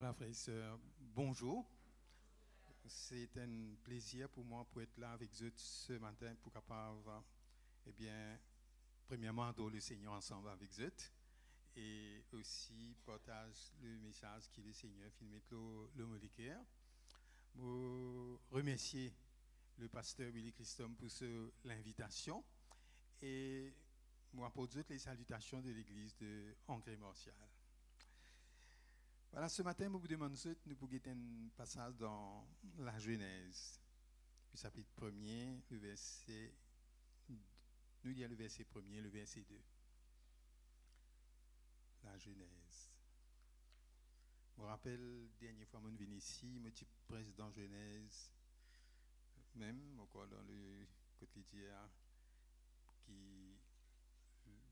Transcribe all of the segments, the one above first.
Voilà, frères et sœurs, bonjour. C'est un plaisir pour moi pour être là avec vous ce matin pour capable, eh bien, premièrement, adorer le Seigneur ensemble avec vous et aussi partage le message que le Seigneur fait mettre le moléculaire. Je remercier le pasteur Willy Christophe pour l'invitation et moi pour toutes les salutations de l'église de Ancré-Martial. Voilà, ce matin, je vous demande nous pour un passage dans la Genèse, le chapitre 1er, le verset, nous lisons le verset 1er, le verset 2. La Genèse. Je me rappelle, la dernière fois que je suis venu ici, je suis président Genèse, même encore dans le quotidien, qui,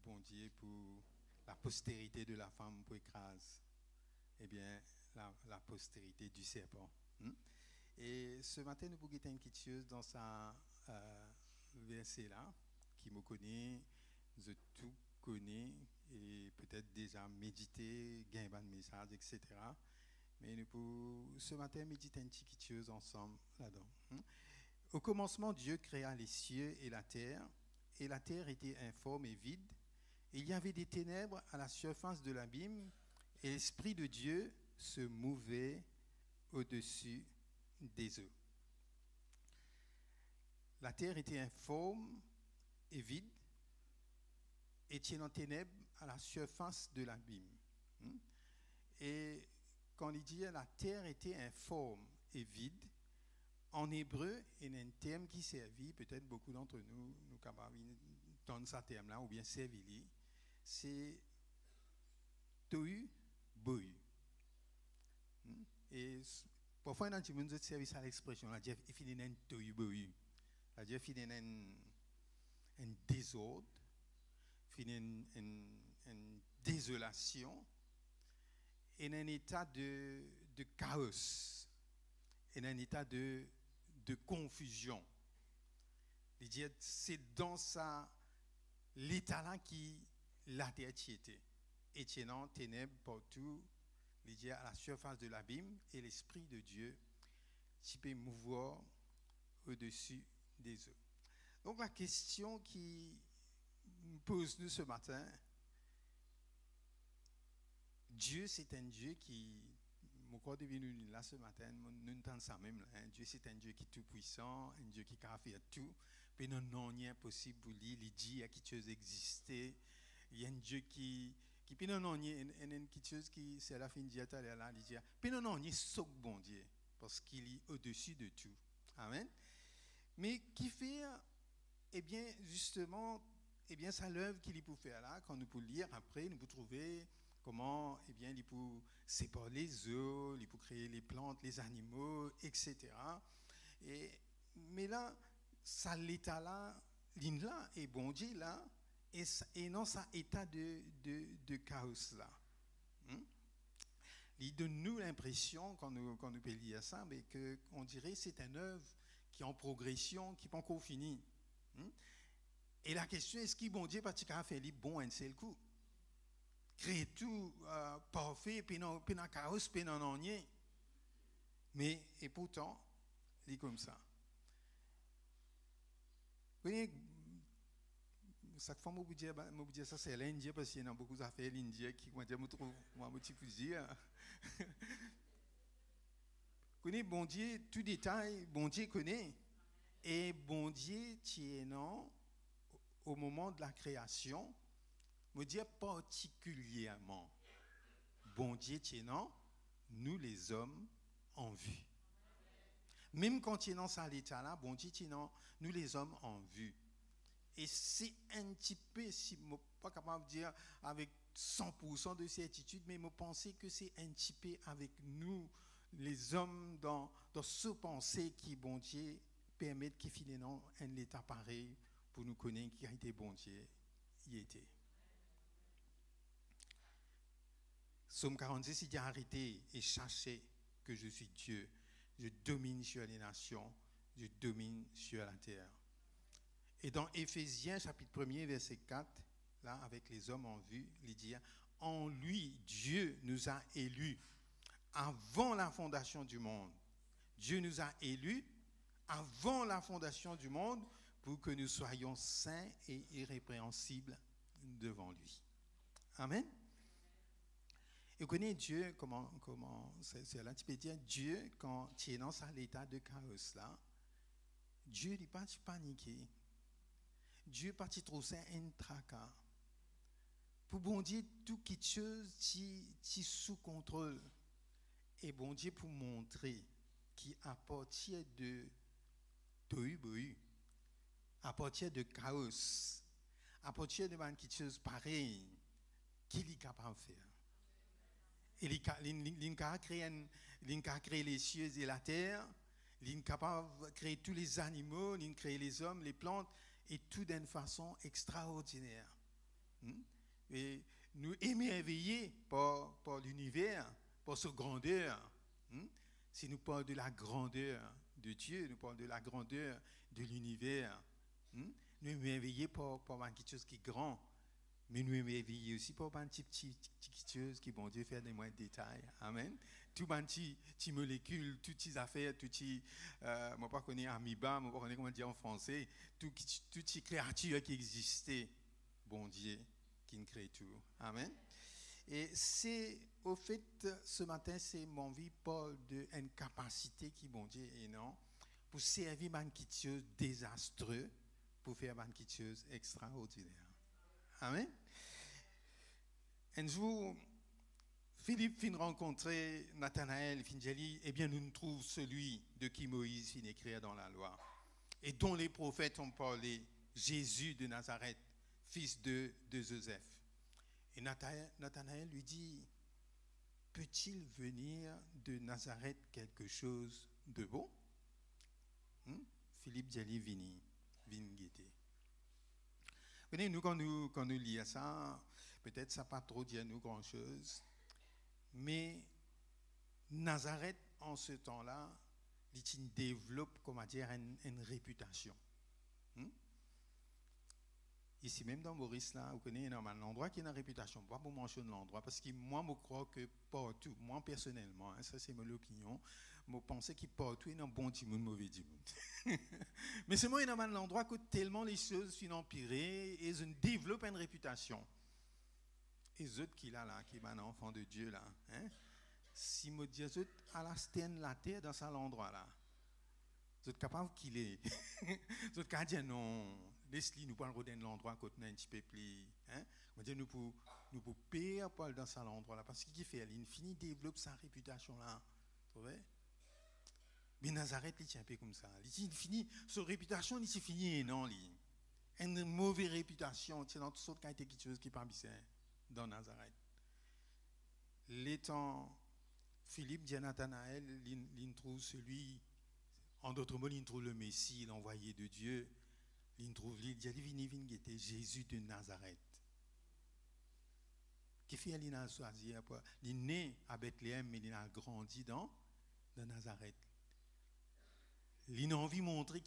bon Dieu, pour la postérité de la femme pour écraser. Eh bien, la postérité du serpent. Et ce matin, nous pouvons une petite chose dans ce verset-là, qui me connaît, je tout connais, et peut-être déjà médité, gagner un message, etc. Mais nous pouvons ce matin méditer une petite chose ensemble là-dedans. Au commencement, Dieu créa les cieux et la terre était informe et vide, et il y avait des ténèbres à la surface de l'abîme, et l'Esprit de Dieu se mouvait au-dessus des eaux. La terre était informe et vide, et tient en ténèbres à la surface de l'abîme. Et quand il dit la terre était informe et vide, en hébreu, il y a un terme qui servit, peut-être beaucoup d'entre nous capables d'entendre ce terme-là, ou bien servir, c'est tohu bohu. Et parfois, dans le monde, service à l'expression, la Dieu finit un tohu bohu. La Dieu finit un désordre, finit une désolation, et un état de chaos, et un état de confusion. C'est dans l'état-là qui la terre était. Et tenant ténèbres partout, lié à la surface de l'abîme, et l'Esprit de Dieu qui peut mouvoir au-dessus des eaux. Donc la question qui me pose nous ce matin, Dieu c'est un Dieu qui, mon corps est venu là ce matin, nous entendons ça même là, hein? Dieu c'est un Dieu qui est tout puissant, un Dieu qui peut faire tout, mais non rien possible pour lui, il dit qu'il y a quelque chose d'exister, il y a un Dieu qui puis non il y a une petite chose qui c'est la fin de dire là il dit puis non il est sauf bon Dieu parce qu'il est au-dessus de tout. Amen. Mais qui fait eh bien justement ça l'œuvre qu'il peut faire là quand nous pouvons lire après nous pouvons trouver comment il peut séparer les eaux, il peut créer les plantes, les animaux, etc. Mais là ça l'état là et bon Dieu là et non ça état de chaos là. Il donne nous l'impression quand nous peut lire ça, mais que on dirait c'est une œuvre qui est en progression, qui n'est pas encore finie. Et la question est-ce qu'il bon Dieu parce qu'il a fait bon un seul coup, créer tout parfait, puis non chaos, puis non rien. Mais et pourtant, il est comme ça. Vous voyez, chaque fois que je dis ça, c'est l'Indien, parce qu'il y a beaucoup d'affaires l'Indien qui me trouve, moi, je peux dire. Connaît bon Dieu, tout détail, bon Dieu connaît. Et bon Dieu, tiennant, au moment de la création, me dit particulièrement, bon Dieu, tiennant, nous les hommes en vue. Même quand tiennant ça à l'état là, bon Dieu, tiennant, nous les hommes en vue. Et c'est un petit peu, si je ne suis pas capable de dire avec 100% de certitude, mais je pense que c'est un petit peu avec nous, les hommes, dans ce pensée qui, bon Dieu, permet qu'il finalement un état pareil pour nous connaître qui a été bon Dieu, y était. Psaume 46, il dit arrêtez et cherchez que je suis Dieu. Je domine sur les nations, je domine sur la terre. Et dans Éphésiens, chapitre 1er, verset 4, là, avec les hommes en vue, il dit en lui, Dieu nous a élus avant la fondation du monde. Dieu nous a élus avant la fondation du monde pour que nous soyons saints et irrépréhensibles devant lui. Amen. Et vous connaissez Dieu, c'est là, tu peux dire, Dieu, quand tu es dans l'état de chaos là, Dieu n'est pas paniqué. Dieu n'est pas trop ça un tracas. Pour bon Dieu, tout quelque chose qui sous contrôle. Et bon Dieu pour montrer qu'il appartient de tohu-bohu, appartient de chaos, appartient de quelque chose pareil qu'il est capable de faire. Et il a créé les cieux et la terre, il est capable de créer tous les animaux, il a créé les hommes, les plantes, et tout d'une façon extraordinaire. Et nous émerveillés par l'univers, par sa grandeur. Si nous parlons de la grandeur de Dieu, nous parlons de la grandeur de l'univers. Nous émerveillés par quelque chose qui est grand. Mais nous émerveillés aussi par une petite chose qui, bon Dieu, fait des moindres détails. Amen. Tout les molécules, toutes ces affaires, toutes ces, moi pas connais amoeba, moi pas connais comment dire en français, toutes ces créatures qui existaient, bon Dieu, qui nous crée tout. Amen. Et c'est, au fait, ce matin, c'est mon vie parle d'une capacité qui, bon Dieu, est énorme, pour servir quelque chose de désastreux, pour faire quelque chose d'extraordinaire. Amen. Un jour, Philippe vient rencontrer Nathanaël, fin dit, eh bien, nous trouvons celui de qui Moïse vient écrire dans la loi, et dont les prophètes ont parlé, Jésus de Nazareth, fils de Joseph. Et Nathanaël lui dit, peut-il venir de Nazareth quelque chose de bon? Philippe dit, vini guetter. Nous, quand nous lisons ça, peut-être ça n'a pas trop dit à nous grand-chose, mais Nazareth, en ce temps-là, il développe, comment dire, une réputation. Ici même dans Maurice, là, vous connaissez un endroit qui a une réputation. Pas pour mentionner l'endroit, parce que moi, je crois que partout, moi personnellement, ça c'est mon opinion, je pense que partout, il y a un bon petit monde, mauvais petit monde. Mais c'est moi, il y a un endroit où tellement les choses sont empirées et ils développent une réputation. Et les autres qui là, qui sont un enfant de Dieu, là, si je dis aux autres, à la stène, la terre, dans cet endroit-là, vous êtes capable qu'il est. Vous êtes capable de dire non. Laisse-lui, nous parlons d'un endroit côté un petit peu plus. On dit nous pour payer Paul dans cet endroit-là. Parce qu'il fait, il finit développe sa réputation là. Vous voyez? Mais Nazareth, il tient un peu comme ça. Il finit, sa réputation, il s'est fini, non, une mauvaise réputation, c'est dans toutes sortes de quelque chose qui parle bien dans Nazareth. L'étant, Philippe dit à Nathanaël, il trouve celui, en d'autres mots, il trouve le Messie, l'envoyé de Dieu. Il trouve, il dit, il était Jésus de Nazareth. Qui fait, il a choisi, il est né à Bethléem, mais il a grandi dans Nazareth. Il a envie de montrer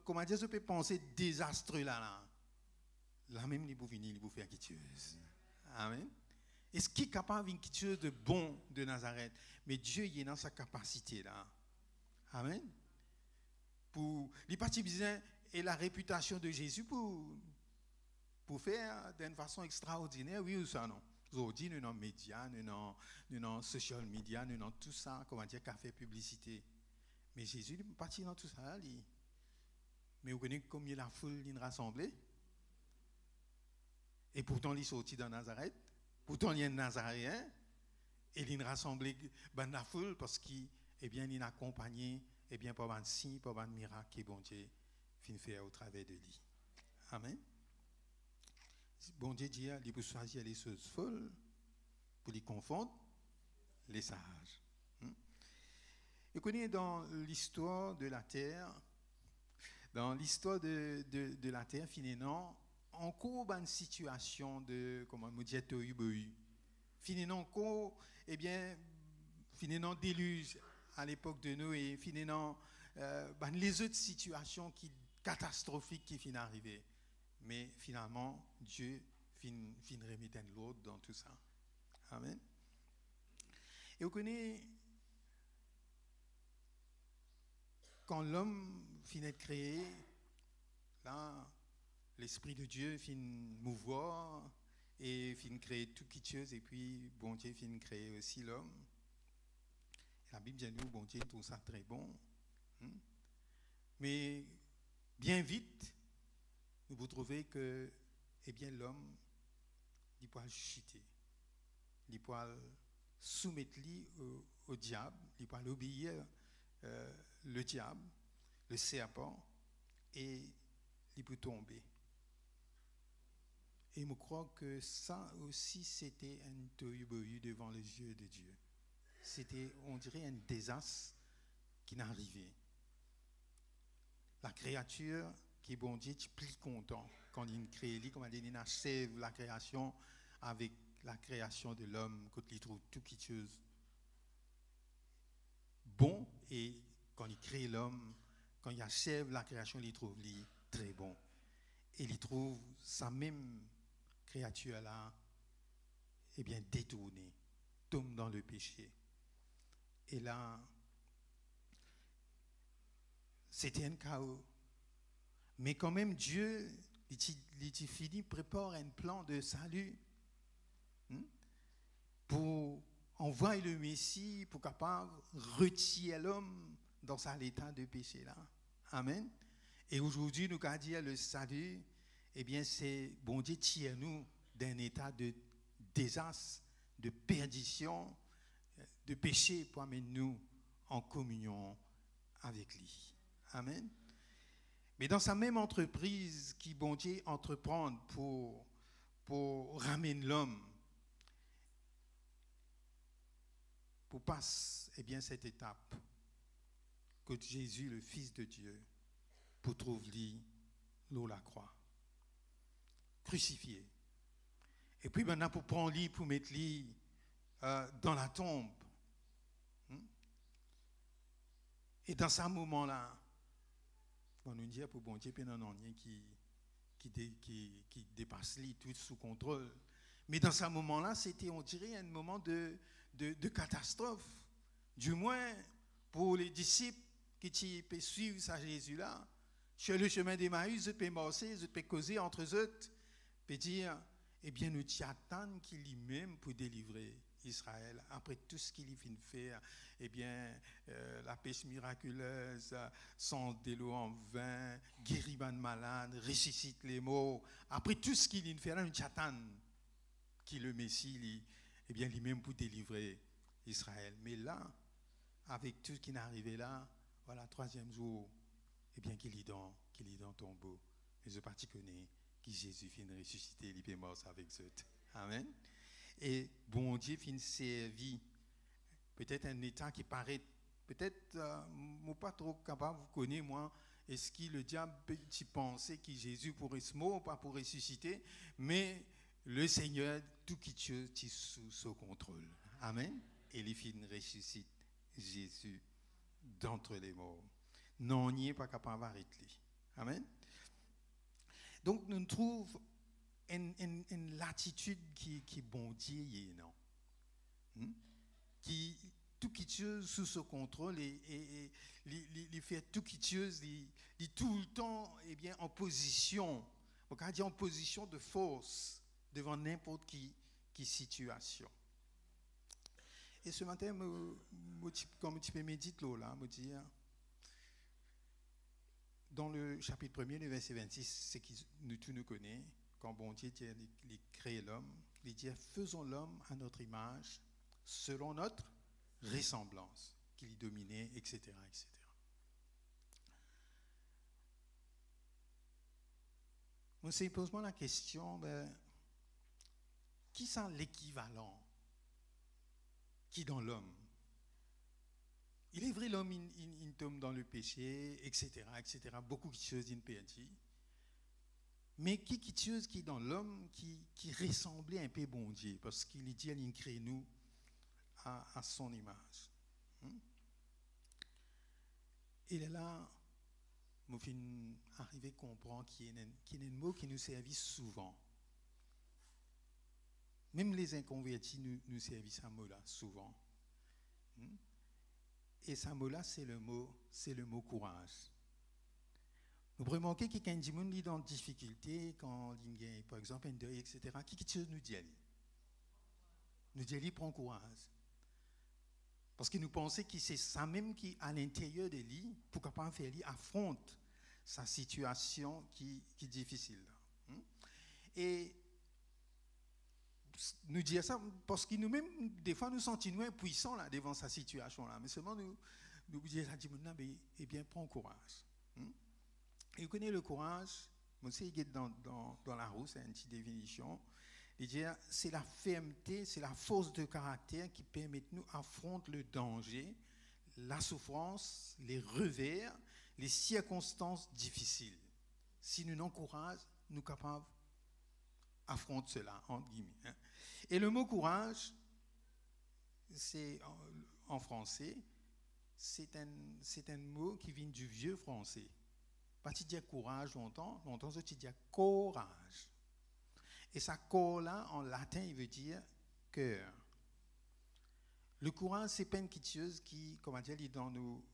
comment dire, je peux penser désastreux là. Là même, il peut venir, il peut faire quelque chose. Amen. Est-ce qu'il est capable de faire quelque chose de bon de Nazareth? Mais Dieu, il est dans sa capacité là. Amen. Pour les parties bizarres et la réputation de Jésus pour faire d'une façon extraordinaire, oui ou ça non? Aujourd'hui, nous avons médias, nous avons social media, nous avons tout ça, comment dire, café publicité. Mais Jésus est parti dans tout ça. Mais vous connaissez combien la foule est rassemblée? Et pourtant, il est sorti dans Nazareth. Pourtant, il y a un Nazaréen. Et il est rassemblé dans la foule parce qu'il est accompagné par un signe, par un miracle que bon Dieu finit faire au travers de lui. Amen. Bon Dieu dit, il peut choisir les choses folles pour les confondre les sages. Vous connaissez dans l'histoire de la terre, finalement, encore une situation de, comment on dit, tohu-bohu. Finalement, encore, finalement, déluge à l'époque de Noé, finalement, les autres situations catastrophiques qui finissent d'arriver. Mais finalement, Dieu finit remettre l'ordre dans tout ça. Amen. Et vous connaissez, quand l'homme finit d'être créé, là, l'Esprit de Dieu finit de mouvoir et finit de créer tout quelque chose, et puis bon Dieu finit de créer aussi l'homme. La Bible dit nous, bon Dieu trouve ça très bon. Mais bien vite, nous vous trouvez que, eh bien, l'homme, il peut chuter, il peut soumettre au diable, il peut obéir le diable, le serpent, et il peut tomber. Et je crois que ça aussi, c'était un tohu-bohu devant les yeux de Dieu. C'était, on dirait, un désastre qui n'est arrivé. La créature qui est bon Dieu, tu es plus content quand il crée, comme on dit, il achève la création avec la création de l'homme, quand il trouve tout quelque chose bon, et quand il crée l'homme, quand il achève la création, il trouve lui très bon. Et il trouve sa même créature-là, eh bien, détournée, tombe dans le péché. Et là, c'était un chaos. Mais quand même, Dieu, il finit, prépare un plan de salut pour envoyer le Messie, pour capable retirer l'homme dans cet état de péché-là. Amen. Et aujourd'hui, nous avons dit le salut, eh bien, c'est bon Dieu tire nous d'un état de désastre, de perdition, de péché pour amener nous en communion avec lui. Amen. Mais dans sa même entreprise qui bon Dieu entreprend pour ramener l'homme, pour passer eh bien, cette étape, que Jésus, le Fils de Dieu, pour trouver l'eau la croix, crucifié. Et puis maintenant pour prendre lui, pour mettre lui dans la tombe. Et dans ce moment-là, on nous dit pour bon Dieu, puis non, rien qui dépasse lui, tout sous contrôle. Mais dans ce moment-là, c'était, on dirait, un moment de catastrophe. Du moins, pour les disciples qui peuvent suivre ça Jésus-là, sur le chemin d'Emmaüs, ils peuvent marcher, ils peuvent causer entre eux, ils peuvent dire, eh bien, nous t'attendons qu'il lui-même pour délivrer Israël. Après tout ce qu'il vient de faire, eh bien, la pêche miraculeuse, son de l'eau en vin, guérit de malade, ressuscite les morts. Après tout ce qu'il vient de faire, nous t'attendons qu'il le Messie, eh bien, lui-même pour délivrer Israël. Mais là, avec tout ce qui est arrivé là, voilà, troisième jour, eh bien, qu'il est dans le tombeau. Mais je parti connais qui Jésus finit de ressusciter, il est mort avec eux. Amen. Et bon Dieu finit servi. Peut-être un état qui paraît, peut-être, moi pas trop capable, vous connaissez, moi, est-ce que le diable peut penser que Jésus pourrait se mourir, pas pour ressusciter, mais le Seigneur, tout qui tue, est sous son contrôle. Amen. Et il finit ressuscite Jésus d'entre les morts. Non, on n'y est pas capable d'arrêter. Amen. Donc, nous trouvons une latitude qui est bon Dieu, non? Qui, tout qui tue sous ce contrôle et il fait tout qui tue, il tout le temps eh bien, en position, on va dire en position de force devant n'importe qui situation. Et ce matin, comme tu peux méditer là, me dire, dans le chapitre 1er, le verset 26, c'est que nous tous nous connaissons, quand bon Dieu il crée l'homme, il dit faisons l'homme à notre image, selon notre ressemblance, qu'il y dominait, etc., etc. On se pose la question, qui sont l'équivalent qui dans l'homme? Il est vrai, l'homme, il tombe dans le péché, etc., etc., beaucoup de choses, il perdit. Mais qui chose qui dans l'homme qui ressemblait un peu bon Dieu, parce qu'il dit, il crée nous à son image. Et là, je suis arrivé à comprendre qu'il y a un mot qui nous servit souvent. Même les inconvertis nous servent ce mot-là, souvent. Et ce mot-là, c'est le mot courage. Nous pouvons remarquer que quand il est dans difficulté, quand il y a, par exemple, un deuil, etc., qui nous dit? Nous dit, prends courage. Parce que nous pensons que c'est ça même qui, à l'intérieur de lui, pour capable faire lui affronte sa situation qui est difficile. Et nous dire ça parce que nous-mêmes, des fois, nous sentons impuissants là, devant sa situation là. Mais seulement nous disons à Dimoun, eh bien, prends courage. Et vous connaissez le courage, moi aussi, dans la roue, c'est une petite définition. Il dit, c'est la fermeté, c'est la force de caractère qui permet de nous affronter le danger, la souffrance, les revers, les circonstances difficiles. Si nous n'encourageons, nous sommes capables affronter cela, entre guillemets. Et le mot courage, c'est en français, c'est un mot qui vient du vieux français. Pas tu dis courage longtemps tu dis courage. Et ça corps là en latin il veut dire cœur. Le courage c'est pas une chose qui, comment dire, il donne nous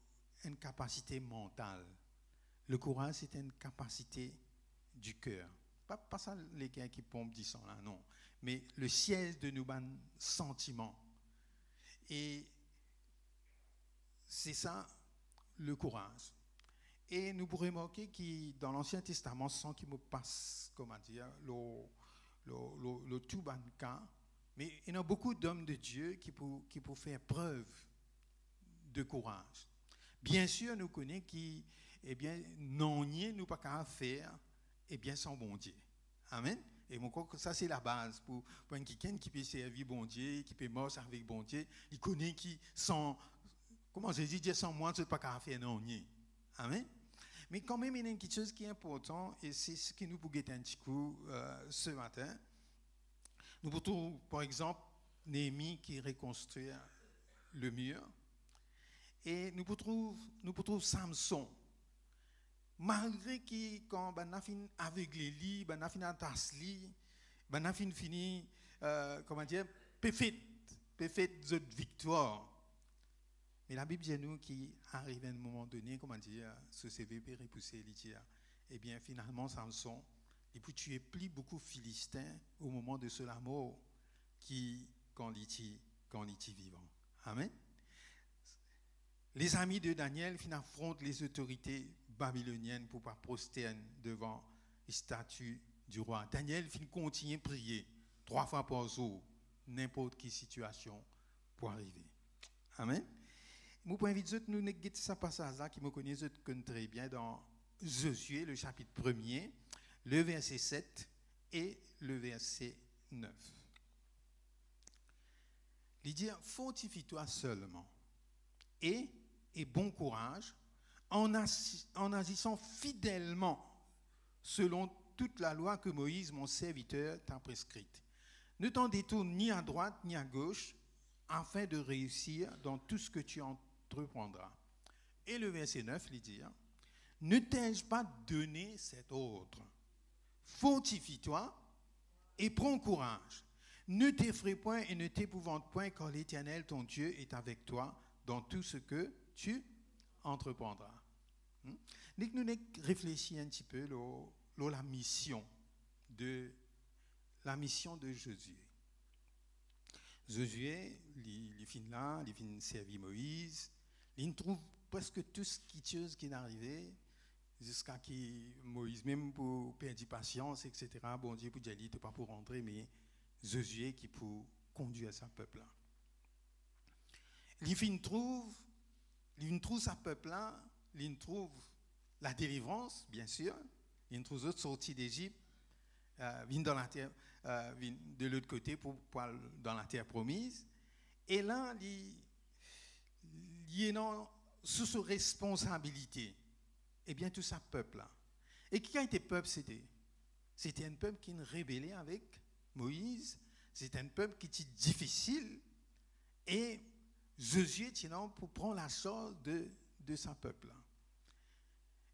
une capacité mentale. Le courage c'est une capacité du cœur. Pas ça les gars qui pompent du sang là, non. Mais le siège de nos sentiments. Et c'est ça le courage. Et nous pourrons remarquer que dans l'Ancien Testament, sans qu'il me passe, comment dire, le tout ban cas, mais il y a beaucoup d'hommes de Dieu qui peuvent faire preuve de courage. Bien sûr, nous connaissons qui, eh bien, non, nous pas qu'à faire, eh bien, sans bon Dieu. Amen. Et mon crois que ça, c'est la base pour quelqu'un qui peut servir bon Dieu, qui peut marcher avec bon Dieu, il connaît qui, sans, comment je dis, sans moi, tu ne peux pas qu'à faire non. Amen. Mais quand même, il y a une petite chose qui est importante, et c'est ce que nous pouvons guetter un petit coup ce matin. Nous pouvons, par exemple, Néhémie qui reconstruit le mur. Et nous pouvons Samson. Malgré que quand on a fini aveuglé lui, on a fini entasselé, on a fini, comment dire, parfait de victoire. Mais la Bible dit nous qui arrive à un moment donné, comment dire, ce CVP repoussé, il dit, eh bien finalement Samson, il peut tuer plus beaucoup de Philistins au moment de cela mort quand il était vivant. Amen. Les amis de Daniel affrontent les autorités babyloniennes pour ne pas prosterner devant les statues du roi. Daniel continue à prier 3 fois par jour, n'importe quelle situation pour arriver. Amen. Je vous invite à nous négliger ce passage-là qui me connaît très bien dans Josué, le chapitre 1er, le verset 7 et le verset 9. Il dit, fortifie-toi seulement et bon courage en agissant fidèlement selon toute la loi que Moïse, mon serviteur, t'a prescrite. Ne t'en détourne ni à droite ni à gauche afin de réussir dans tout ce que tu entreprendras. Et le verset 9, il dit, ne t'ai-je pas donné cet ordre? Fortifie-toi et prends courage. Ne t'effraie point et ne t'épouvante point, car l'Éternel, ton Dieu, est avec toi dans tout ce que tu entreprendras. Nous réfléchissons un petit peu sur la mission de Josué. Josué, il finit là, il finit servir Moïse, il trouve presque tout ce qui est arrivé jusqu'à ce que Moïse, même pour perdre patience, etc., bon Dieu, pour dire, il n'était pas pour rentrer, mais Josué qui pour conduire sa peuple-là. Il trouve sa peuple-là, il trouve la délivrance, bien sûr, il trouve l'autre sortie d'Égypte, vient dans la terre, de l'autre côté pour dans la terre promise. Et là, il est sous sa responsabilité. Eh bien, tout ça peuple-là. Et qui a été peuple, c'était un peuple qui est rébellé avec Moïse. C'est un peuple qui était difficile. Et Josué était là pour prendre la charge de sa peuple-là.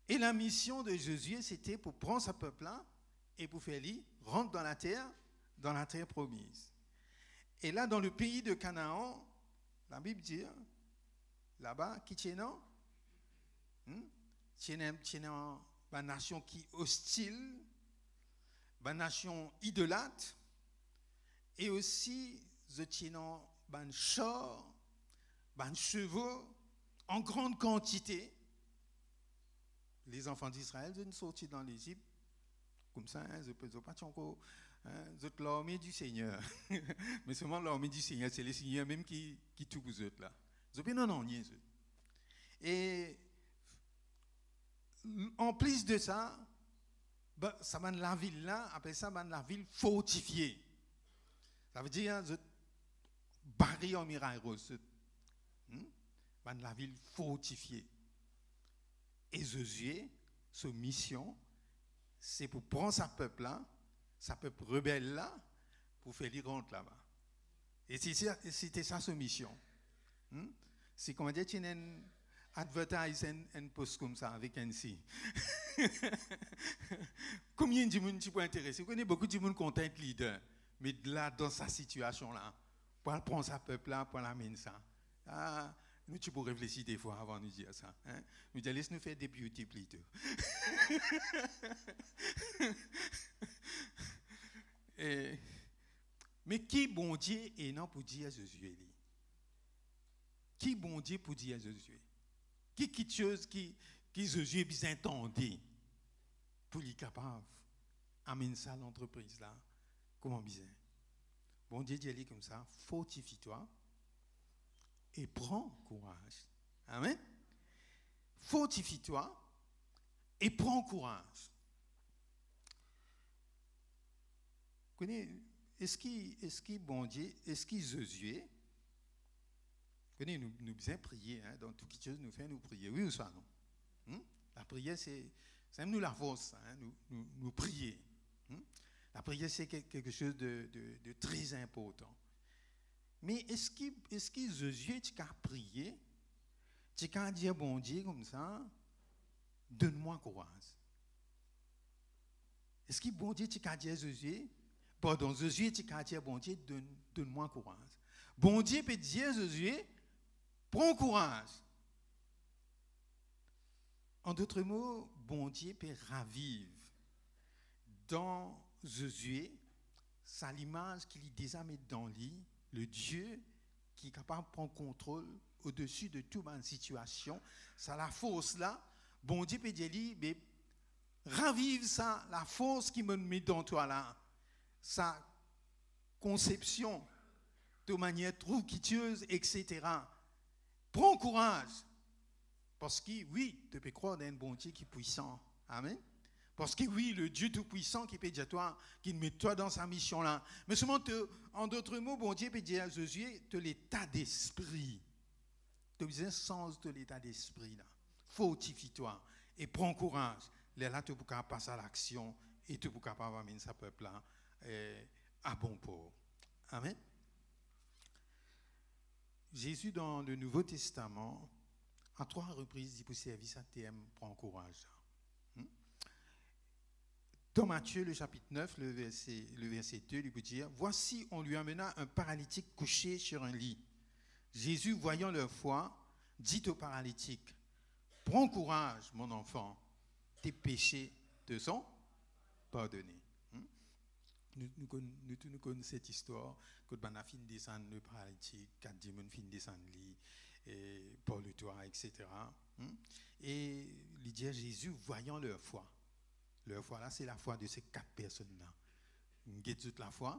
Et la mission de Josué, c'était pour prendre sa peuple-là et pour faire lui rentrer dans la terre promise. Et là, dans le pays de Canaan, la Bible dit, là-bas, qui tient non? Tient une nation qui est hostile, une nation idolâtre, et aussi, je tiens un char, un chevaux, en grande quantité. Les enfants d'Israël sont sortis dans l'Égypte, comme ça, je ne peux pas encore. C'est l'armée du Seigneur. Mais seulement l'armée du Seigneur, c'est le Seigneur même qui tout vous autres là. Je peux non, rien. Et en plus de ça, ça va la ville là, après ça, va la ville fortifiée. Ça veut dire, barré en miraille rose. La ville fortifiée. Et Josué, sa mission, c'est pour prendre sa peuple là, sa peuple rebelle là, pour faire les rentes là-bas. Et c'était ça sa mission. C'est comment dire, tu as un advertise un post comme ça avec un si. Combien de gens tu peux intéresser? Vous connaissez beaucoup de gens content être leader, mais là, dans sa situation là, pour prendre sa peuple là, pour l'amener ça. Nous, tu peux réfléchir des fois avant de nous dire ça. Hein? Nous disons, laisse-nous faire des beauty plutôt. Mais qui bon Dieu est non pour dire à Josué? Qui bon Dieu pour dire à Josué? Qui quelque chose qui Josué bien entendu pour lui capable d'amener ça à l'entreprise là? Comment bien? Bon Dieu dit comme ça, fortifie-toi. Et prends courage. Amen. Fortifie-toi et prends courage. Est-ce qu'il bon Dieu, est-ce qu'il Josué, nous bien prier, hein, dans toute chose nous fait nous prier, oui ou ça non? La prière c'est nous la force, hein, nous prier. La prière c'est quelque chose de très important. Mais est-ce que Josué, tu as prié, tu as dit bon Dieu comme ça, donne-moi courage. Est-ce que bon Dieu, tu as dit à Josué, pardon, Josué, tu as dit bon Dieu, donne-moi courage. Bon Dieu peut dire à Josué, prends courage. En d'autres mots, bon Dieu peut raviver dans Josué, ça l'image qu'il y déjà met dans lui, le Dieu qui est capable de prendre contrôle au-dessus de toute ma situation, ça la force là, bon Dieu peut dire, mais ravive ça, la force qui me met dans toi là, sa conception de manière trop quitteuse, etc. Prends courage, parce que oui, tu peux croire dans un bon Dieu qui est puissant. Amen. Parce que oui, le Dieu Tout-Puissant qui peut dire toi, qui met toi dans sa mission là. Mais seulement, en d'autres mots, bon Dieu peut dire à Josué, de l'état d'esprit. Tu as besoin de sens de l'état d'esprit là. Fortifie-toi et prends courage. Là, tu peux passer à l'action et tu peux capable amener sa peuple là à bon port. Amen. Jésus, dans le Nouveau Testament, à 3 reprises, dit pour service à TM, prends courage. Dans Matthieu, le chapitre 9, le verset 2, il peut dire, voici, on lui amena un paralytique couché sur un lit. Jésus, voyant leur foi, dit au paralytique, prends courage, mon enfant, tes péchés te sont pardonnés. Nous connaissons cette histoire, que Bana fin descend le paralytique, 4 démons fin descend le lit, et pour le toit, etc. Et il dit à Jésus, voyant leur foi. Leur foi là, c'est la foi de ces 4 personnes-là. Ils guettent toute la foi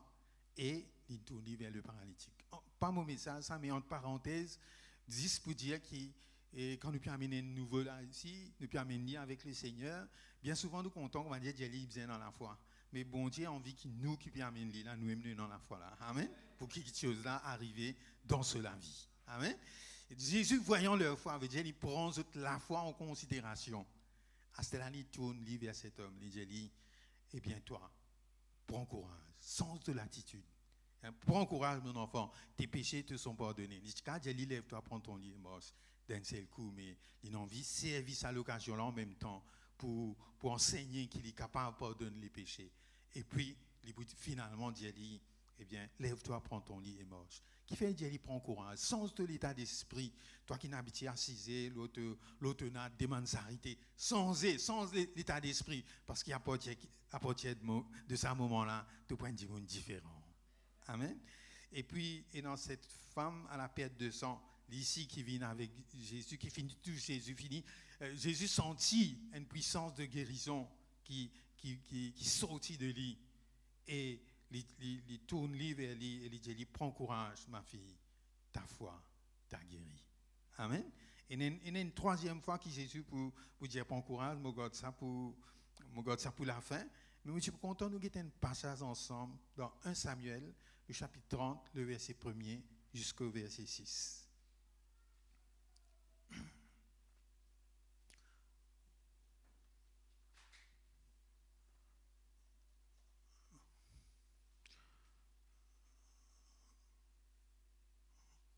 et ils tournent vers le paralytique. Pas mon message, ça, mais entre parenthèses, 10 pour dire que quand nous pouvons amener un nouveau là ici, nous pouvons amener avec le Seigneur, bien souvent nous comptons qu'on va dire Dieu est dans la foi. Mais bon Dieu a envie que nous qui puissions amener là, nous-mêmes dans la foi là. Amen. Pour que quelque chose là arrive dans la vie. Amen. Jésus, voyant leur foi, veut dire il prend la foi en considération. À ce moment-là, il tourne vers cet homme. Il dit, eh bien toi, prends courage, sens de l'attitude. Prends courage, mon enfant, tes péchés te sont pardonnés. Il dit, quand Dieu lève-toi, prends ton lit et marche d'un seul coup. Mais il a envie de servir à l'occasion là en même temps pour enseigner qu'il est capable de pardonner les péchés. Et puis, finalement, Dieu dit, eh bien, lève-toi, prends ton lit et marche. qui fait dire il prend courage, sens de l'état d'esprit, toi qui n'habites assisé, l'autre n'a demande s'arrêter, sans l'état d'esprit, parce qu'à partir de ce moment-là, tu prends du monde différent. Amen. Et puis, et dans cette femme à la perte de sang, ici qui vient avec Jésus, qui finit tout, Jésus finit, Jésus sentit une puissance de guérison qui sortit de lui. Et il tourne vers lui et il dit, prends courage, ma fille, ta foi t'a guéri. Amen. Et il y a une troisième fois que Jésus pour dire, prends courage, je garde ça pour la fin. Mais je suis content de nous guetter un passage ensemble dans 1 Samuel, le chapitre 30, le verset 1er jusqu'au verset 6.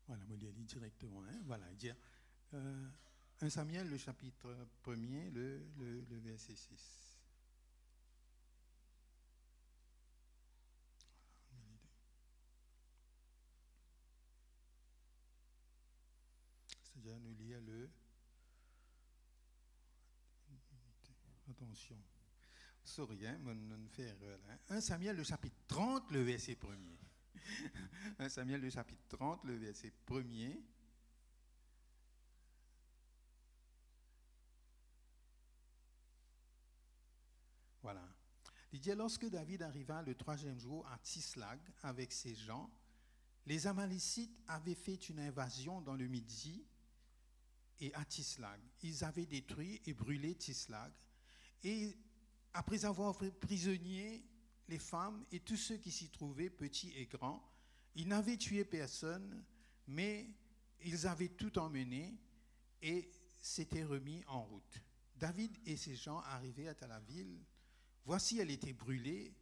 Voilà, je vais lire directement. Hein? Voilà, il dit 1 Samuel, le chapitre 1er, le verset 6. C'est-à-dire, nous lire le. Attention. Sorry, hein, on fait erreur. Hein? 1 Samuel, le chapitre 30, le verset 1er. 1 Samuel, le chapitre 30, le verset 1er. Voilà. Il dit, lorsque David arriva le 3e jour à Tislag avec ses gens, les Amalécites avaient fait une invasion dans le Midi et à Tislag. Ils avaient détruit et brûlé Tislag. Et après avoir fait prisonniers les femmes et tous ceux qui s'y trouvaient, petits et grands, ils n'avaient tué personne, mais ils avaient tout emmené et s'étaient remis en route. David et ses gens arrivaient à la ville. Voici, elle était brûlée,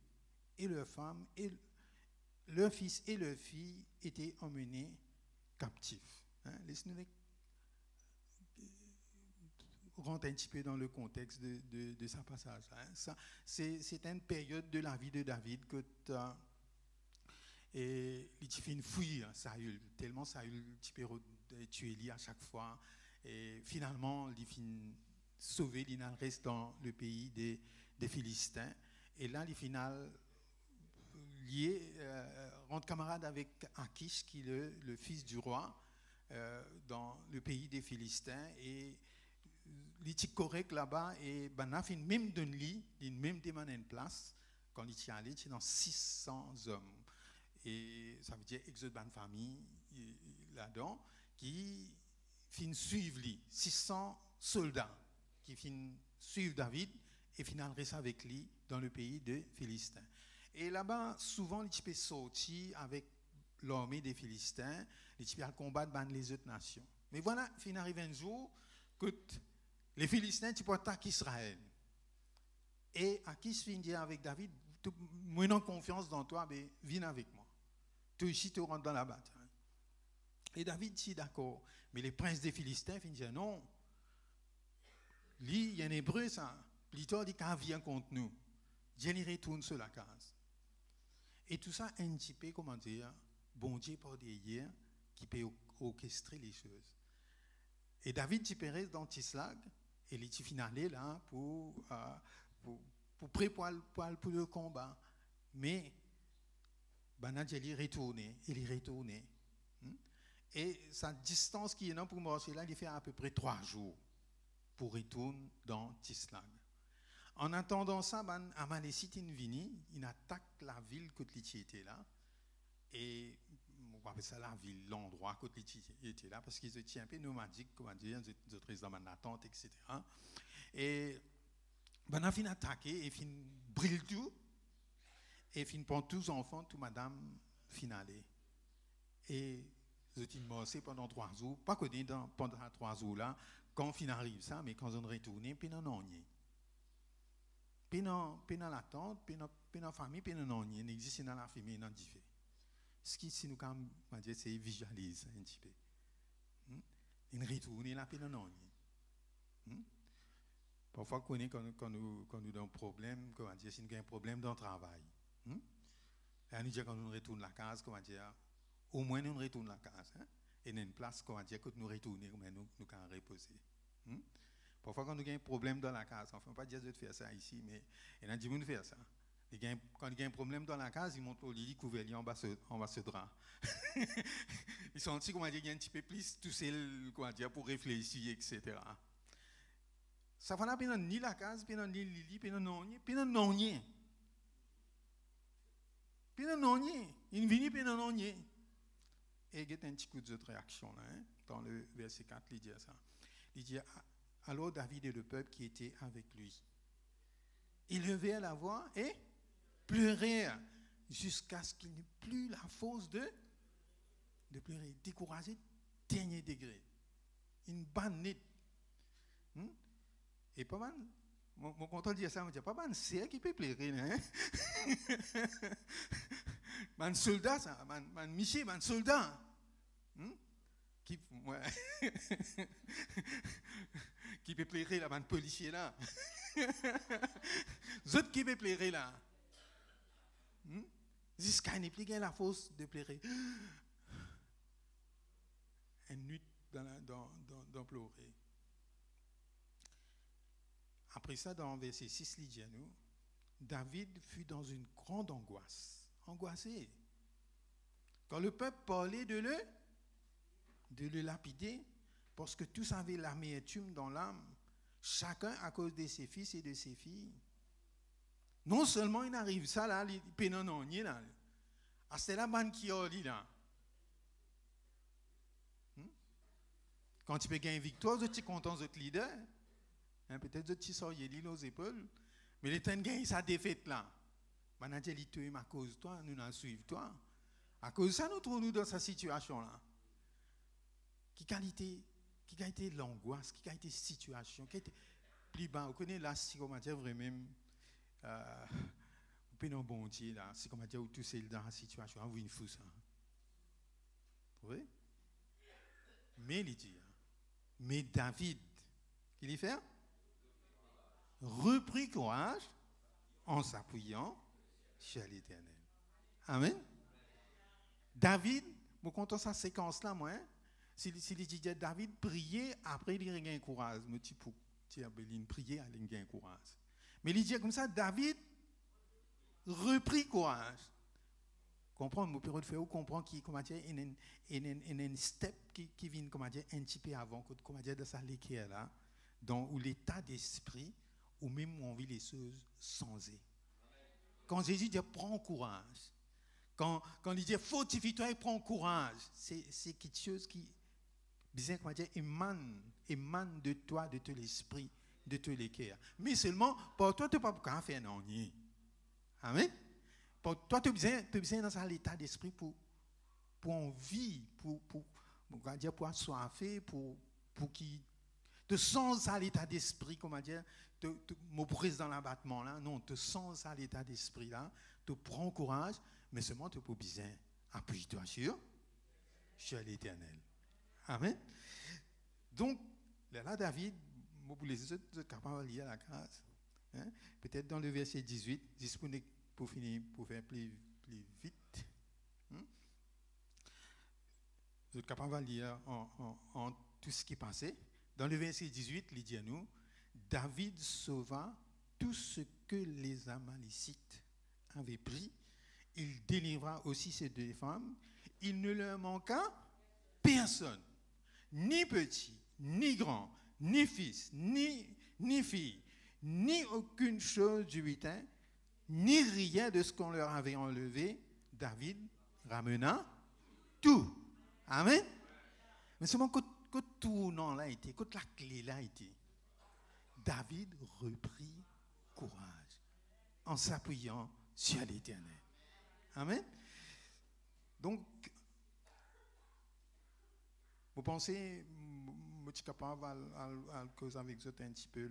et leurs femmes, et leurs fils et leurs filles étaient emmenés captifs. Hein? Laissez-nous rentrer un petit peu dans le contexte de ce passage. Hein? C'est une période de la vie de David que et il fait une fouille, Saül, tellement Saül tué lui à chaque fois. Et finalement, il finit sauvé, il reste dans le pays des Philistins. Et là, il final lié, rentre camarade avec Akish, qui est le fils du roi, dans le pays des Philistins. Et il est correct là-bas. Et ben, il même donne lui, il même demande une place. Quand il y allé, il dans 600 hommes. Et ça veut dire exode de famille là-dedans, qui finissent suivre lui, 600 soldats qui finissent suivre David et finalement restent avec lui dans le pays des Philistins. Et là-bas, souvent, les types sortis avec l'armée des Philistins, les types combattent les autres nations. Mais voilà, il arrive un jour que les Philistins tu peux attaquer Israël. Et Akish finit avec David, moi j'ai confiance dans toi, mais viens avec moi. Toi ici, tu rentres dans la bataille. Et David dit d'accord. Mais les princes des Philistins disent non. Lui, il y a un hébreu, ça. Plutôt, il vient contre nous. Dieu il retourne sur la case. Et tout ça, un petit peu, comment dire, bon Dieu par derrière, qui peut orchestrer les choses. Et David, il reste dans Tislag, et il est finalé là pour préparer pour le combat. Mais, il est retourné. Et sa distance qui est là pour marcher là, il fait à peu près 3 jours pour retourner dans Tislag. En attendant ça, Amalécite est venu, il attaque la ville que il était là. Et on appelle ça la ville, l'endroit que il était là, parce qu'ils étaient un peu nomadiques, comment dire, ils étaient dans l'attente, etc. Et il a fini attaquer, et il brûle tout. Et il prend tous les enfants, toute madame finale. Et ils ont morcé pendant 3 jours. Pas que pendant 3 jours là, quand il arrive ça, mais quand on retourne, puis non, non. Puis dans l'attente, puis dans la famille, puis non, il existe dans la famille, dans différent. Ce qui, si nous, on dire, c'est visualise un petit peu. Il retourne là, puis non. Parfois, quand nous avons un problème, comment dire, si nous avons un problème dans le travail. Et on dit quand on retourne la case, comment dire, au moins nous retournons la case. Hein? Et nous une place, comment dire, que nous retournons, mais nous pouvons reposer. Parfois, quand nous avons un problème dans la case, enfin, on ne peut pas dire de faire ça ici, mais il y a des gens qui font ça. Quand il y a un problème dans la case, ils montent au lit, couvrent en bas ce drap. Ils sont aussi, comment dire, il y a un petit peu plus tout seul, comment dire, pour réfléchir, etc. Ça va pas ni la case, ni le lit, ni non, ni non, ni non, il vient, ni non, ni. Et il y a un petit coup de réaction là, hein, dans le verset 4, il dit ça. Il dit, alors David et le peuple qui était avec lui, ils levèrent la voix et pleurèrent jusqu'à ce qu'il n'ait plus la force de pleurer, découragé, dernier degré. Une banette. Et pas mal, mon content de dire ça, on dit pas mal, c'est qui peut pleurer, hein? Man soldat, ça, man Michel, man soldat. Qui, ouais. Qui peut pleurer là, man policier là. Zot qui peut pleurer là. Jusqu'à ne plus la force de pleurer. Une nuit dans pleurer. Après ça, dans verset 6, il dit à nous, David fut dans une grande angoisse, angoissé. Quand le peuple parlait de le lapider, parce que tous avaient l'amertume dans l'âme, chacun à cause de ses fils et de ses filles. Non seulement il arrive ça là, il pénonne en nier là. Ah, c'est la bande qui a dit là. Quand tu peux gagner une victoire, tu es content de te leader. Peut-être que tu sors l'île aux épaules, mais les temps de gagner sa défaite là. Manager l'île à cause de toi, nous n'en suivons toi. À cause de ça, nous trouvons dans cette situation là. Qui qualité l'angoisse, qui qualité situation, qui était plus bas. Vous connaissez là, si comment dire vraiment, vous pouvez un bon Dieu là, si comment dire, où tout c'est dans la situation, vous une fou ça. Oui? Mais il dit, mais David, qu'il y fait? Reprit courage en s'appuyant sur l'Éternel. Amen. David, vous comptez sa séquence là, moi, si il dit David priait, après il regagne courage. Je dis pour Béline, prier, il gagne courage. Mais il dit comme ça, David reprit courage. Comprendre, mon père de faire, ou comprendre qui, comment dire, il y a un step qui vient, comment dire, un petit peu avant, comment dire, de ça, l'équerre là, dans l'état d'esprit, ou même où on vit les choses sans eux. Quand Jésus dit prends courage, quand il dit fortifie-toi et prends courage, c'est quelque chose qui, bien comment dire, émane de toi, de ton esprit, de ton l'équerre. Mais seulement, pour toi, tu n'as pas besoin de faire non. Amen. Pour toi, tu as besoin dans l'état d'esprit pour envie, pour assoiffer, pour qui te sens à l'état d'esprit, comment dire, me prise dans l'abattement là, non, te sens à l'état d'esprit là, te prends courage, mais seulement tu peux bien appuyer-toi sur l'Éternel. Amen. Donc, là, David, pour les autres, vous êtes capables de lire la case. Hein? Peut-être dans le verset 18, juste pour finir, pour faire plus vite. Vous êtes capables de lire en tout ce qui passait. Dans le verset 18, il dit à nous, David sauva tout ce que les Amalécites avaient pris. Il délivra aussi ces deux femmes. Il ne leur manqua personne, ni petit, ni grand, ni fils, ni fille, ni aucune chose du butin, ni rien de ce qu'on leur avait enlevé. David ramena tout. Amen. Mais seulement que tout non là été, que la clé là été, David reprit courage en s'appuyant sur l'Éternel. Amen. Donc, vous pensez, je suis capable de causer avec vous un petit peu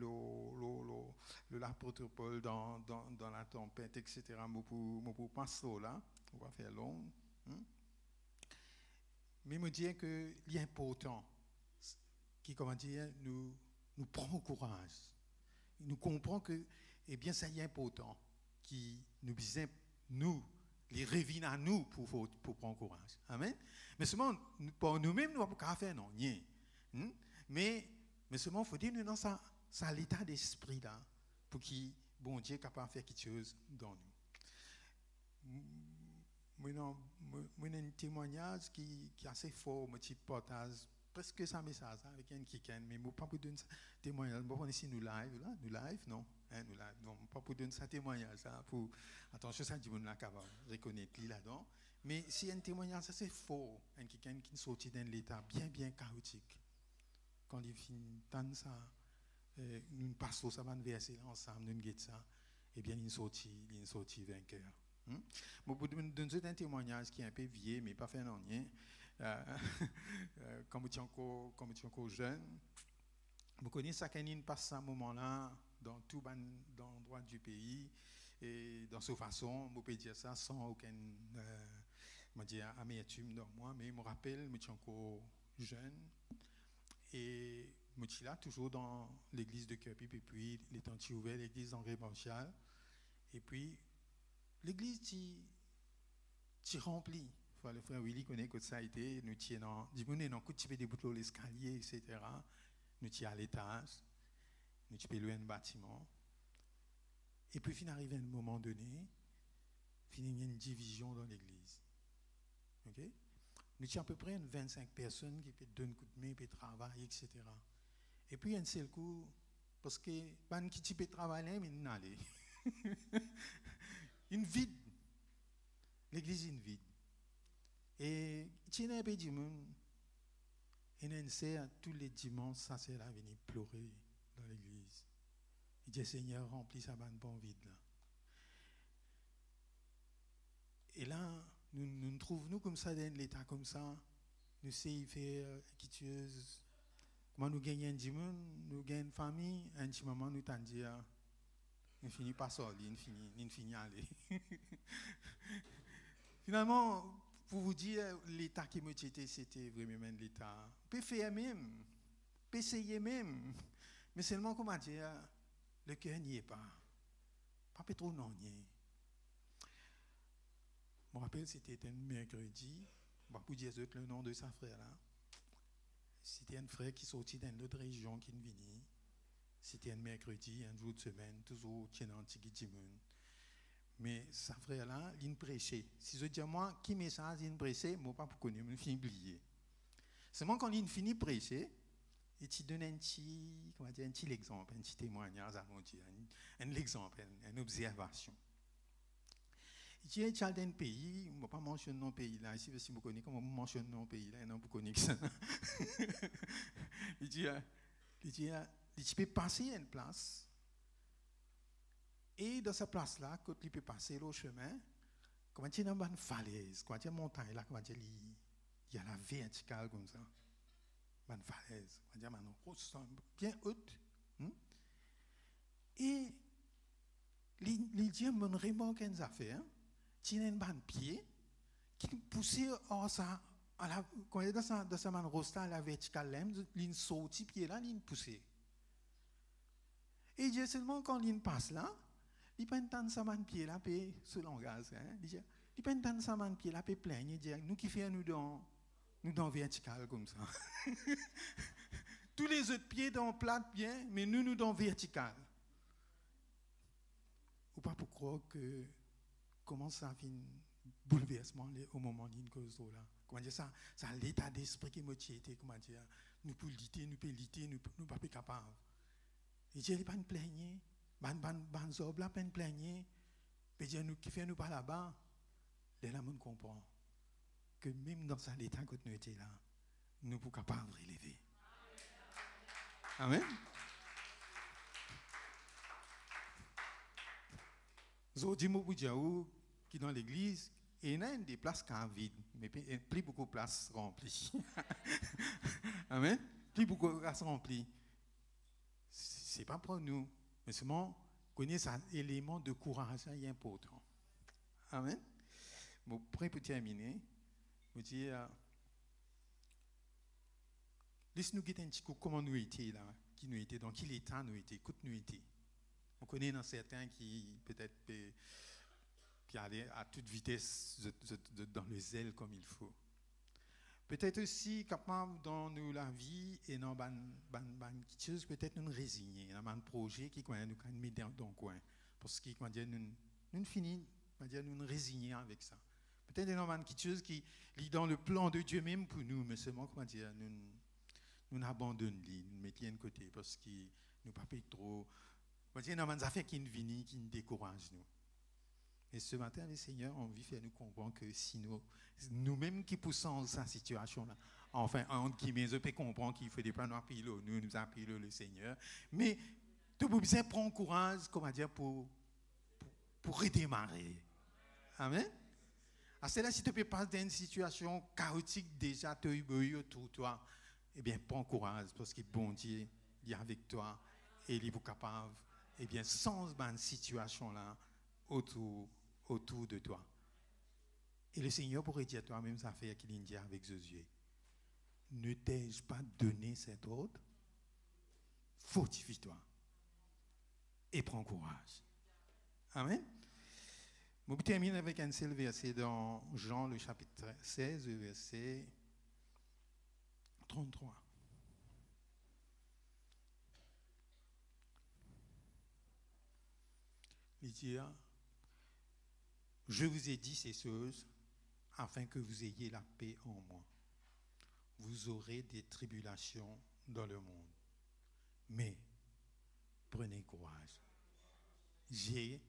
l'apôtre Paul dans la tempête, etc. Je pour passer là, on va faire long. Mais me dire que l'important, qui, comment dire, nous prend courage. Nous comprenons que, eh bien, ça y est important, qui nous disait, nous, les reviennent à nous pour prendre courage. Amen. Mais seulement, pour nous-mêmes, nous ne pouvons pas faire non. Mais seulement, il faut dire nous dans ça l'état d'esprit là, pour que bon Dieu est capable de faire quelque chose dans nous. Moi, j'ai un témoignage qui est assez fort, mon petit partage, presque ça message avec un qui-can, mais je ne peux pas vous donner ça témoignage. Bon, ici, nous live, non? Nous live, donc je ne peux pas vous donner ça témoignage, là, pour, attention, ça dit, on est capable de reconnaître là-dedans. Mais si un témoignage assez fort, un qui-can qui sortit d'un état bien chaotique, quand il finit tant ça, nous passons ça va verser là ensemble, nous guettons ça, et bien il sortit vainqueur. Bon, pour donner un témoignage qui est un peu vieux, mais pas fait non rien. Quand je suis encore jeune, vous connaissez ça quand passe à ce moment-là dans tout endroit du pays et dans cette façon, je peux dire ça sans aucune amertume dans moi, mais je me rappelle, je suis encore jeune et je suis là toujours dans l'église de Kerpip et puis les temps ouvert l'église d'André Marchal et puis l'église est remplie. Le frère Willy connaît que ça a été, nous sommes dans coup de des boutons l'escalier, etc. Nous sommes à l'étage, nous sommes loin un bâtiment. Et puis, il arrive à un moment donné, il y a une division dans l'église. Okay? Nous sommes à peu près 25 personnes qui peuvent donner un coup de main, qui peuvent travailler, etc. Et puis, un seul coup, parce que les qui peuvent travailler, mais ils n'allent pas. Une vide. L'église est vide. Et il y a un peu de monde, et tous les dimanches, ça c'est là, venir pleurer dans l'église. Il dit, Seigneur, remplis sa bande bon vide là. Et là, nous trouvons nous comme ça, dans l'état comme ça, nous essayons de faire quitteuse. Comment nous gagnons un dimanche, nous gagnons une famille, un petit moment, nous t'en dire, nous finissons pas ça, nous finissons aller. Finalement, pour vous dire, l'état qui me était, c'était vraiment l'état. Peut faire même, peut essayer même, mais seulement, comment dire, le cœur n'y est pas. Pas trop non n'y est. Je me rappelle, c'était un mercredi, je ne vais pas dire le nom de sa frère là. C'était un frère qui sortit d'une autre région qui venait. C'était un mercredi, un jour de semaine, toujours qui est dans Tigitimun. Mais sa frère là, il prêchait. Si je dis à moi, qui message il prêchait, moi pas pour connaître, je finis oublier. Seulement quand il finit de prêcher, il te donne un petit exemple, un petit témoignage, un exemple, une observation. Il dit, il y a un pays, je ne vais pas mentionner mon pays là, ici, si vous connaissez comment vous mentionnez mon pays là, non, vous connaissez ça. Il dit, tu peux passer à une place. Et dans cette place-là, quand il peut passer le chemin, comment il y a une falaise, quand il y a une montagne là, comment il y a la verticale comme ça, une falaise, il y a une bien haute. Et il dit, mon remarque une affaire, il y a une pied qui pousse ça, quand il est dans sa main rosta, la verticale, il saute pied là, il pousse. Et il dit seulement quand il passe là, il prend tant de sa main pied là, puis ce langage, il prend tant de sa main pied là, puis plein, il dit, nous qui faisons nous dans vertical comme ça. Tous les autres pieds dans plat bien, mais nous dans vertical. Ou pas pour croire que comment ça fait un bouleversement au moment d'une cause là. Comment dire ça l'état d'esprit qui motive, comment dire, nous pouvons lutter, nous pas capables. Il dit, il pas nous plaigner. Ban zob la peine plaigner, puis dire nous qui fait nous pas là-bas, les là monde comprend que même dans ça l'état que nous étions là, nous pouvons pas relever. Amen. Zo dis moi pour dire qui dans l'église, il y a des places qui sont vides, mais plus beaucoup de places remplies. Amen. Plus beaucoup de places remplies. C'est pas pour nous. Mais seulement, connaître un élément de courage est important. Amen. Bon, prêt pour terminer, je dis, laisse-nous guetter un petit coup comment nous étions là, qui nous étions, dans quel état nous étions, écoute nous étions. On connaît dans certains qui peut-être qui allait à toute vitesse dans les ailes comme il faut. Peut-être aussi capable dans nous la vie et dans quelque chose peut-être nous résigner dans un projet qui nous met dans le coin parce que nous finissons nous résigner avec ça. Peut-être dans quelque chose qui est dans le plan de Dieu même pour nous, mais seulement nous abandonnons, nous mettons de côté parce que nous pas trop. Dans des affaires qui nous viennent, qui nous découragent nous. Et ce matin, le Seigneur a envie de faire nous comprendre que si nous-mêmes qui poussons cette situation-là, enfin, entre guillemets, je peux comprendre qu'il faut des plans à piler, nous appelons le Seigneur, mais tout le monde prend courage, pour redémarrer. Amen. C'est là, si tu peux passer dans une situation chaotique déjà, tu es autour de toi, eh bien, prends courage, parce que bon Dieu, il est avec toi, et il est capable, eh bien, sans cette situation-là, autour de toi. Et le Seigneur pourrait dire toi-même, ça fait qu'il dit avec Josué, ne t'ai-je pas donné cet ordre? Fortifie-toi et prends courage. Amen. Je termine avec un seul verset dans Jean, le chapitre 16, le verset 33. Il dit, je vous ai dit ces choses afin que vous ayez la paix en moi. Vous aurez des tribulations dans le monde. Mais prenez courage. J'ai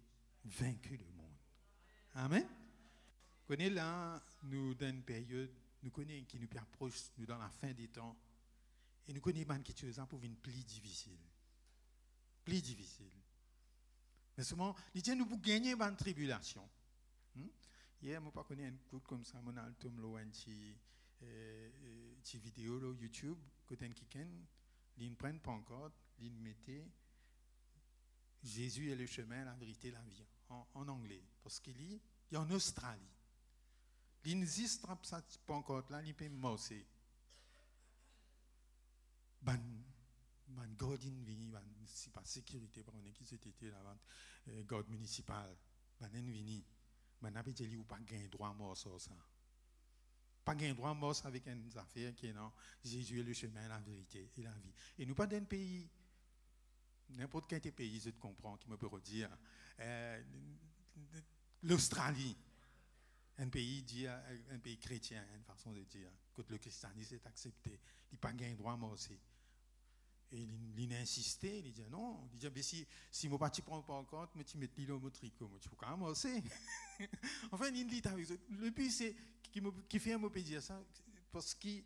vaincu le monde. Amen. Vous connaissez là, nous dans une période, nous connaissons qui nous approche, nous dans la fin des temps, et nous connaissons quelque chose pour une plus difficile. Plus difficile. Mais seulement, il dit nous pour gagner une tribulation. Hier, je ne connais pas un coup comme ça, je suis allé une vidéo sur YouTube, côté quelqu'un, il ne prend pas encore, il mettait Jésus est le chemin, la vérité, la vie, en anglais. Parce qu'il est en Australie. Il n'existe pas encore là, il peut morcer. Man gardien vini, c'est pas sécurité, par exemple, qui c'était là, garde municipal, man vini. Man n'a pas dit ou pas gain droit à mort sur ça. Pas gain droit à mort avec une affaire qui est non, Jésus est le chemin, la vérité et la vie. Et nous pas d'un pays, n'importe quel pays, je te comprends, qui me peut dire, l'Australie, un pays chrétien, une façon de dire, quand le christianisme est accepté, il n'a pas gain droit à mort aussi. Et il a insisté, il dit non, il dit si mon parti ne prend pas en compte, mais tu mets le tricot, tu peux quand même aussi. Enfin, il dit le but c'est qui fait un mot peut dire ça parce que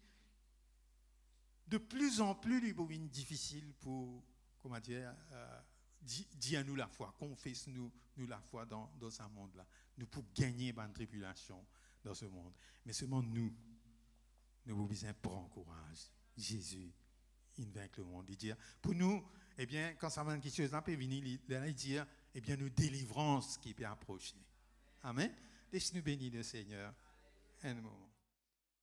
de plus en plus il devient difficile pour comment dire à nous la foi, confesse nous la foi dans ce monde-là, nous pour gagner une tribulation dans ce monde. Mais seulement nous devons prendre courage. Jésus il vainc le monde. Il dit, pour nous, eh bien, quand ça va quelque chose, là, peut venir, il dit, eh bien, nous délivrance qui peut approcher. Amen. Laisse-nous bénir le Seigneur un moment.